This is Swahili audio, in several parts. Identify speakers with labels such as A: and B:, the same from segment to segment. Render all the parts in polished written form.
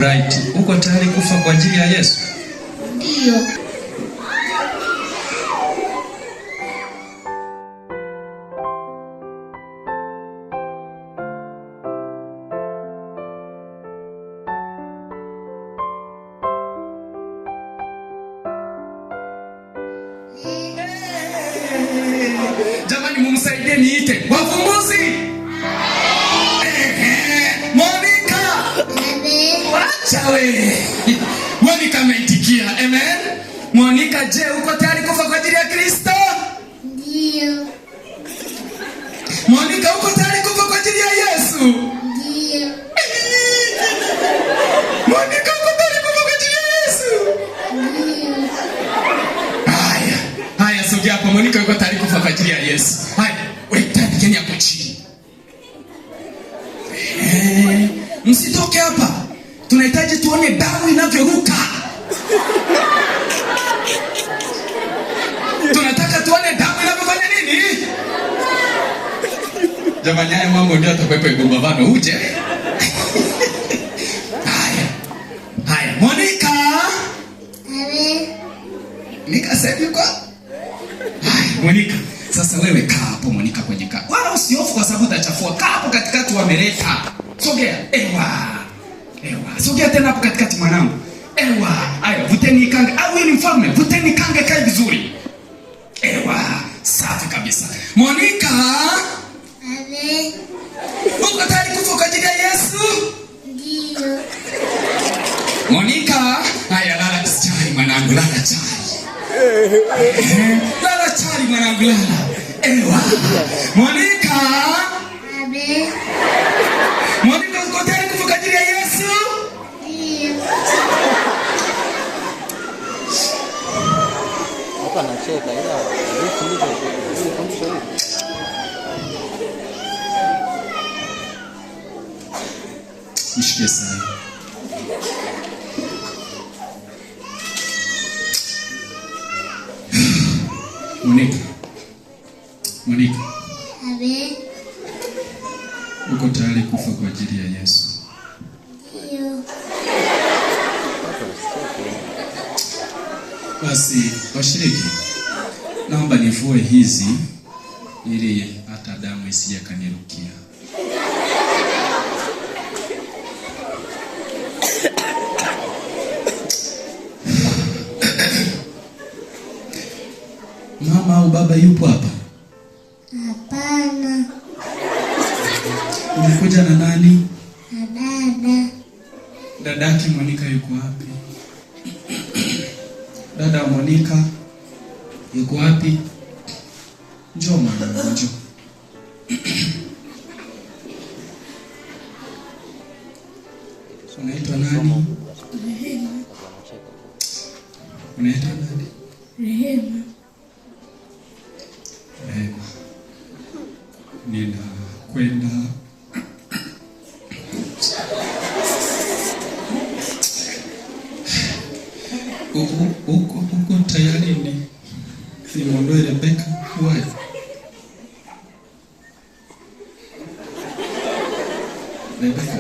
A: Right. Uko tayari kufa kwa ajili ya Yesu?
B: Ndio.
A: Jamani, mumsaidie niite wavumbuzi. Monica ameitikia. Amen. Monica, je, uko tayari kufa kwa ajili ya Kristo?
B: Ndio.
A: Monica, uko tayari kufa kwa ajili ya Yesu?
B: Ndio.
A: Monica, uko tayari kufa kwa ajili ya Yesu?
B: Ndio.
A: Haya, sogea hapo. Monica uko tayari kufa kwa ajili ya Yesu. Haya, weka keni hapo chini. Msitoke hapa. Tunahitaji tuone damu inavyoruka. Tunataka tuone damu inavyofanya nini? Jamani, haya mambo ndio atakwepo igombavano uje. Haya, Monica. Monica sasa yuko? Monica, sasa wewe kaa hapo Monica kwenye kaa. Wala usiofu kwa sababu utachafua. Kaa hapo katikati wameleta. Sogea. Sogea tena hapo katikati mwanangu. Haya, vuteni kange. Wewe ni mfalme, vuteni kange kae vizuri. Safi kabisa. Monica. Uko tayari kufa kwa ajili ya Yesu?
B: Ndio.
A: Monica, haya lala chali mwanangu, lala chali. Lala chali mwanangu, lala. Monica. Monica, uko tayari kufa kwa ajili ya Yesu?
C: Hapa nacheka ila
A: mshike sana. Monica. Uko tayari kufa kwa ajili ya Yesu?
B: Ndio.
A: Basi washiriki, naomba nivue hizi ili hata damu isije kanirukia. Mama au baba yupo hapa?
B: Hapana.
A: Umekuja na nani?
B: Na dada.
A: Dadaki Monica yuko wapi? Dada Monica yuko wapi? Njoo mama, njoo. Unaitwa nani?
B: Rehema.
A: Unaitwa nani?
B: Rehema.
A: Rehema. Ninakwenda uko tayari ni mwondoe Rebeka wapi? Rebeka,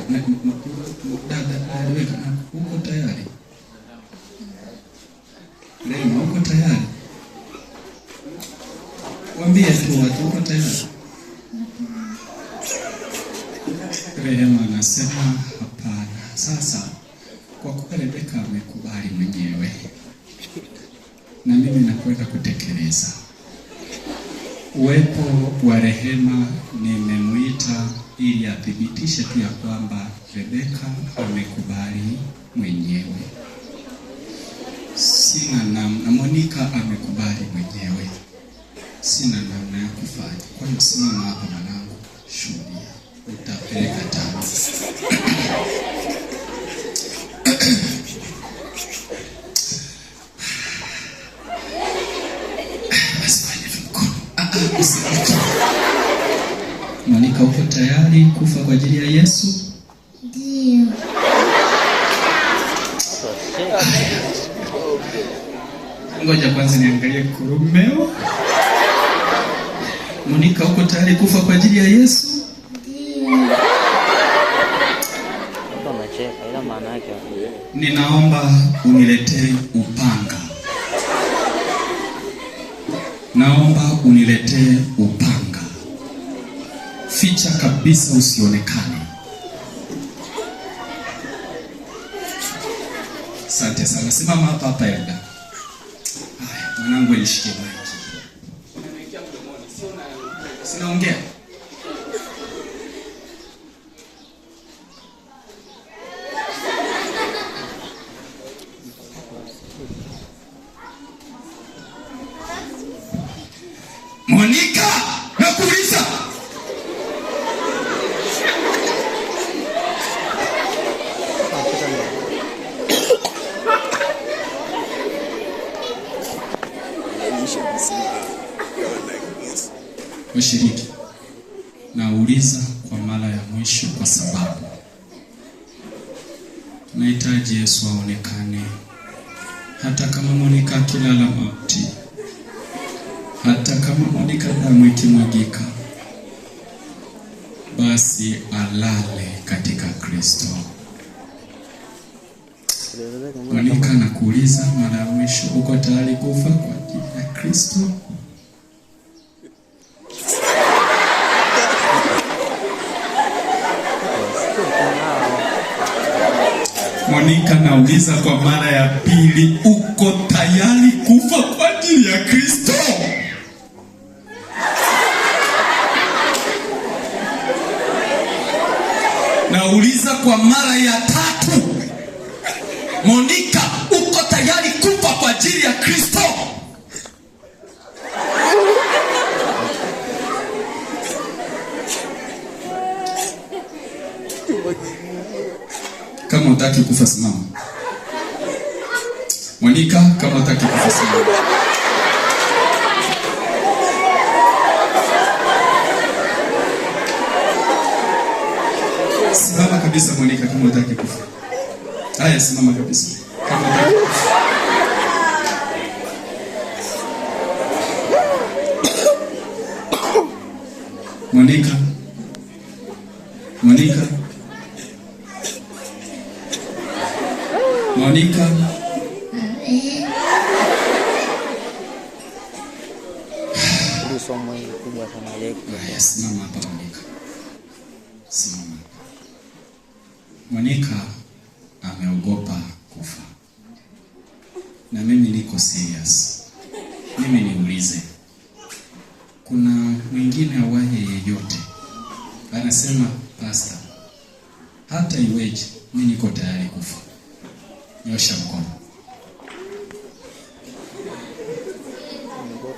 A: dada Rebeka, uko tayari? Rehema, uko tayari? Waambie tu watu uko tayari. Rehema anasema hapana. Sasa kwa kuwa Rebeka amekubali mwenyewe na mimi nakwenda kutekeleza. Uwepo wa Rehema nimemwita ili athibitishe tu ya kwamba Rebeka amekubali mwenyewe. Sina namna. Monica amekubali mwenyewe. Sina namna ya kufanya. Kwa hiyo simama hapa mwanangu, shuhudia. Utapeleka tamu. Monica, uko tayari kufa kwa ajili ya Yesu?
B: Ndio.
A: Ngoja kwanza niangalie kurumeo. Monica, uko tayari kufa kwa ajili ya Yesu?
B: Ndio.
C: Hapa macheka ila
A: Ninaomba uniletee upanga. Naomba uniletee upanga. Ficha kabisa usionekane. Asante sana. Simama hapa hapa Elda. Haya, mwanangu nishikie maiki. Unaingia mdomoni, sinaongea. Monica, nakuuliza. Washiriki, nauliza kwa mara ya mwisho kwa sababu tunahitaji Yesu aonekane. Hata kama Monica akilala mauti, hata kama Monica damu ikimwagika, basi alale katika Kristo. Monica, nakuuliza mara ya mwisho, uko tayari kufa kwa ajili ya Kristo? Monica, nauliza kwa mara ya pili, uko tayari kufa kwa ajili ya Kristo? Nauliza kwa mara ya tatu, Monica, uko tayari kufa kwa ajili ya Kristo? Kama utaki kufa simama. Monica, kama utaki kufa simama. Simama kabisa Monica, kama utaki kufa. Haya, simama kabisa. Kama utaki kufa. Monica. Monica. Monica. Haya, simama hapa Monica. Simama. Monica ameogopa kufa. Na mimi niko serious. Mimi niulize, kuna mwingine awaye yeyote anasema, Pastor, hata iweje mimi niko tayari kufa? Nyosha mkono.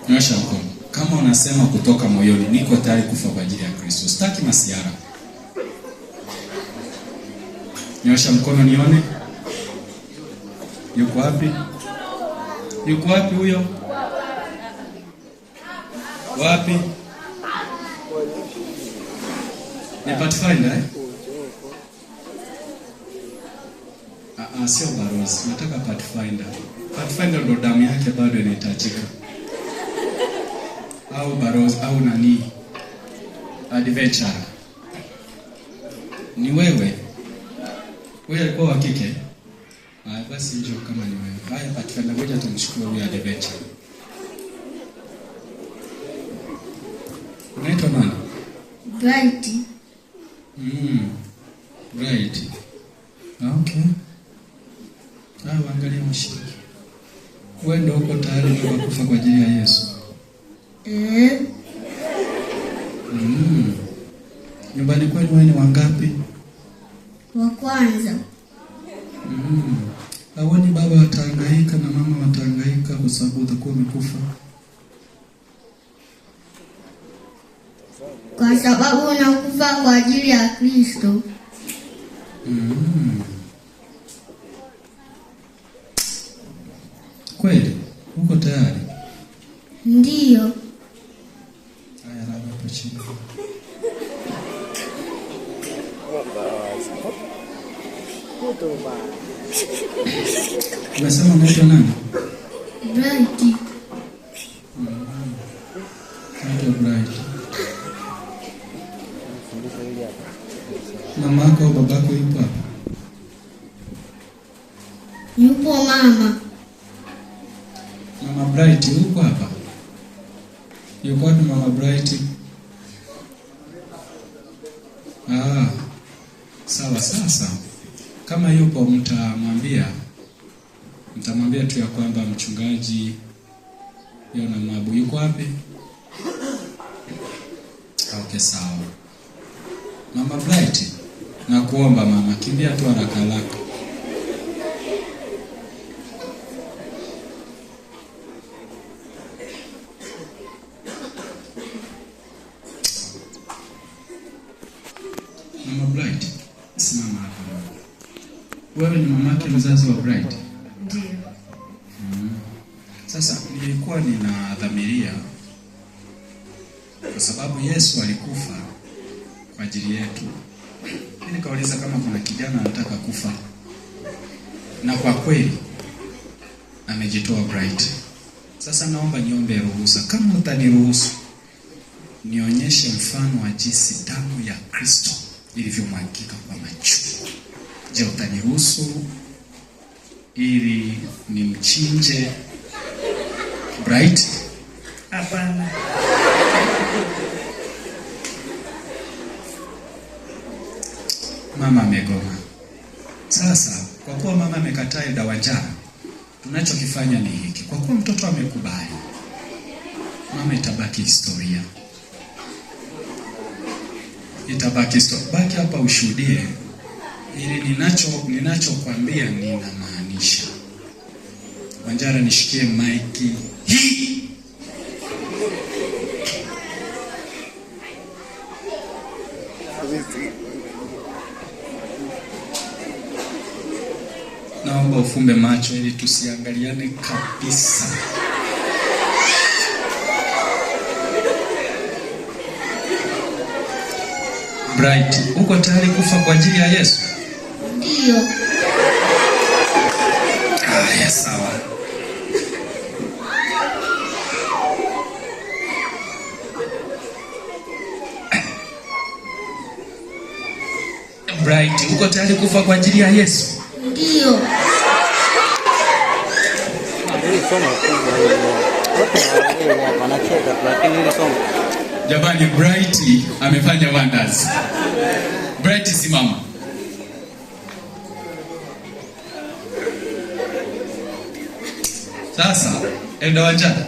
A: Nyosha mkono. Kama unasema kutoka moyoni, niko tayari kufa kwa ajili ya Kristo, sitaki masiara. Nyosha mkono nione. Yuko wapi? Yuko wapi huyo? Wapi? Ni Pathfinder eh? Sio Barozi, nataka Pathfinder. Pathfinder ndo damu yake bado inahitajika. Au Barozi au nani? Adventure. Ni wewe? Wewe alikuwa wa kike? Basi njoo kama ni wewe. Haya Pathfinder, ngoja tumchukue huyu Adventure. Unaitwa nani?
B: Bright.
A: Bright. Okay. Angalia mshiriki. Wewe ndio uko tayari kufa kwa ajili ya Yesu? Nyumbani kwenu wewe ni wangapi?
B: Wa kwanza.
A: Hawani baba watahangaika na mama watahangaika kwa sababu utakuwa umekufa?
B: Kwa sababu unakufa kwa ajili ya Kristo.
A: Kweli? Uko tayari?
B: Ndiyo.
A: Haya, lala hapo chini. Umesema unaitwa nani?
B: Bright.
A: Naitwa Bright. Mama yako au babako yupo hapa?
B: Yupo mama.
A: Mama Bright yuko hapa? Yuko wapi Mama Bright? Sawa. Sasa kama yupo mtamwambia tu ya kwamba mchungaji Yona Mabu yuko wapi? Okay, sawa. Mama Bright, nakuomba mama, kimbia tu haraka haraka. Mama Bright, simama hapa. Wewe ni mamake mzazi wa Bright?
B: Ndiyo.
A: Sasa nilikuwa ninadhamiria kwa sababu Yesu alikufa kwa ajili yetu. Nikauliza kama kuna kijana anataka kufa. Na kwa kweli amejitoa Bright. Sasa naomba niombe ruhusa, kama utaniruhusu, nionyeshe mfano wa jinsi damu ya Kristo ilivyomwagika kwa machungu. Je, utaniruhusu ili nimchinje Bright?
B: Hapana.
A: Mama amegoma. Sasa kwa kuwa mama amekataa dawa njaa, tunachokifanya ni hiki. Kwa kuwa mtoto amekubali, mama, itabaki historia. Baki hapa ushuhudie, ili ninachokwambia ninamaanisha. Wanjara, nishikie maiki hii. Naomba ufumbe macho ili tusiangaliane kabisa. Bright, uko tayari kufa kwa ajili ya Yesu?
B: Ndiyo.
A: Yes, sawa. Bright, uko tayari kufa kwa ajili ya Yesu?
B: Ndiyo.
A: Jamani, Bright amefanya wonders. Bright, simama. Sasa, Elda Wanjara,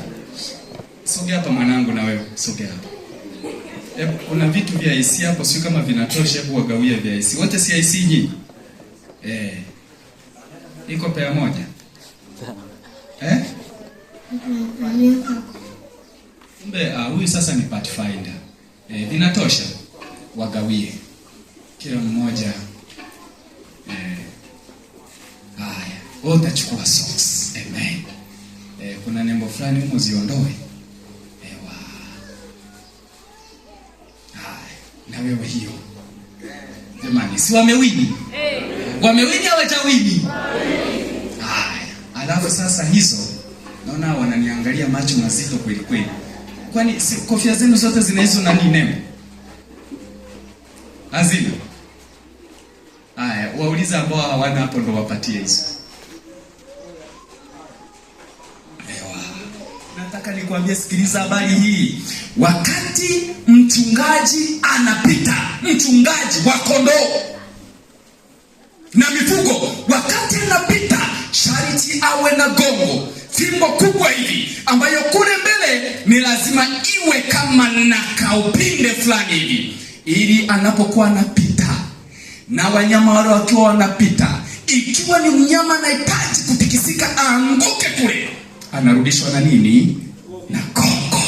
A: sogea hapa mwanangu, na wewe sogea hapa. Kuna vitu vya IC hapo, sio kama vinatosha, hebu wagawie vya IC. Wote si IC nyinyi? Iko pea moja. Kumbe huyu sasa ni Pathfinder. Vinatosha, wagawie kila mmoja. Haya, wewe utachukua socks. Amen. Kuna nembo fulani humo, ziondoe. Na wewe hiyo. Jamani, si wamewini? Wamewini au hawajawini? Haya, alafu sasa hizo naona wananiangalia macho mazito kweli kweli. Kwani kofia zenu zote zina hizo nani nembo? Hazina. Haya, wauliza ambao hawana hapo ndo wapatie hizo. Nataka nikwambie, sikiliza habari hii. Wakati mchungaji anapita, mchungaji wa kondoo na mifugo, wakati anapita, sharti awe na gongo, fimbo kubwa hivi, ambayo kule mbele ni lazima iwe kama na kaupinde fulani hivi, ili anapokuwa anapita na wanyama wale wakiwa wanapita, ikiwa ni mnyama anahitaji kutikisika aanguke kule, anarudishwa na nini? Na gongo.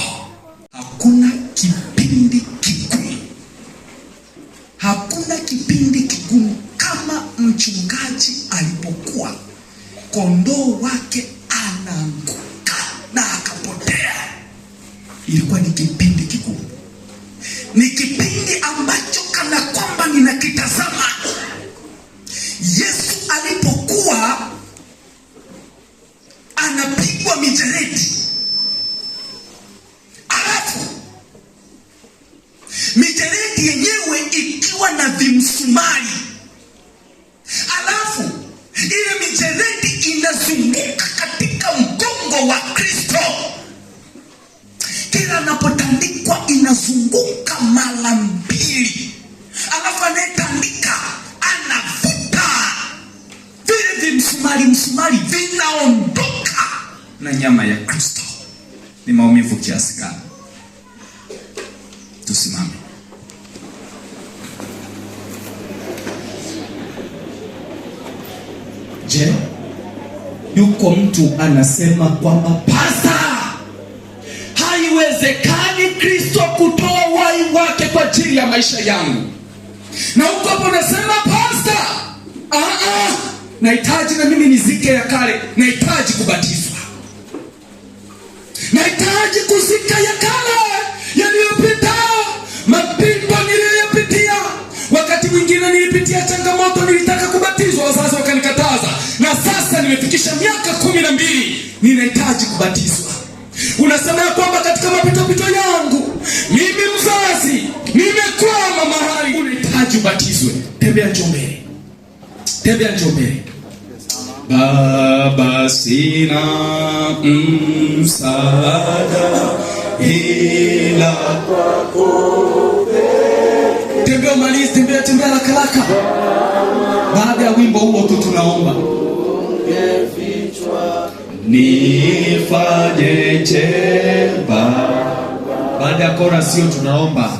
A: Hakuna kipindi kigumu kama mchungaji alipokuwa kondoo wake anaanguka na akapotea. Ilikuwa ni kipindi kigumu, ni kipindi ambacho kana kwamba ninakitazama. Yesu alipokuwa anapigwa mijeledi, alafu mijeledi yenyewe ikiwa na vimsumari, alafu ile mijeledi inazunguka katika mgongo wa Kristo. Kila anapotandikwa inazunguka mara mbili, alafu anayetandika anavuta vile msumari vinaondoka na nyama ya Kristo. Ni maumivu kiasi gani? Tusimame. Je, yuko mtu anasema kwamba pasta, haiwezekani Kristo kutoa uhai wake kwa ajili ya maisha yangu? Na huko hapo unasema pasta, nahitaji na mimi nizike ya kale, nahitaji kubatizwa, nahitaji kuzika ya kale yaliyopita, mapito niliyopitia. Wakati mwingine nilipitia changamoto, nilitaka kubatizwa, wazazi wakanikataza, na sasa nimefikisha miaka 12, ninahitaji kubatizwa. Unasema ya kwamba katika mapito yangu mimi mzazi nimekwama mahali, unahitaji ubatizwe. Tembea njoo mbele, tembea njoo mbele. Baba, sina msaada ila kwako. Tembea malizi, tembea haraka. Baada ya wimbo huo tu tunaomba. Nifanye chema. Baada ya kora sio tunaomba.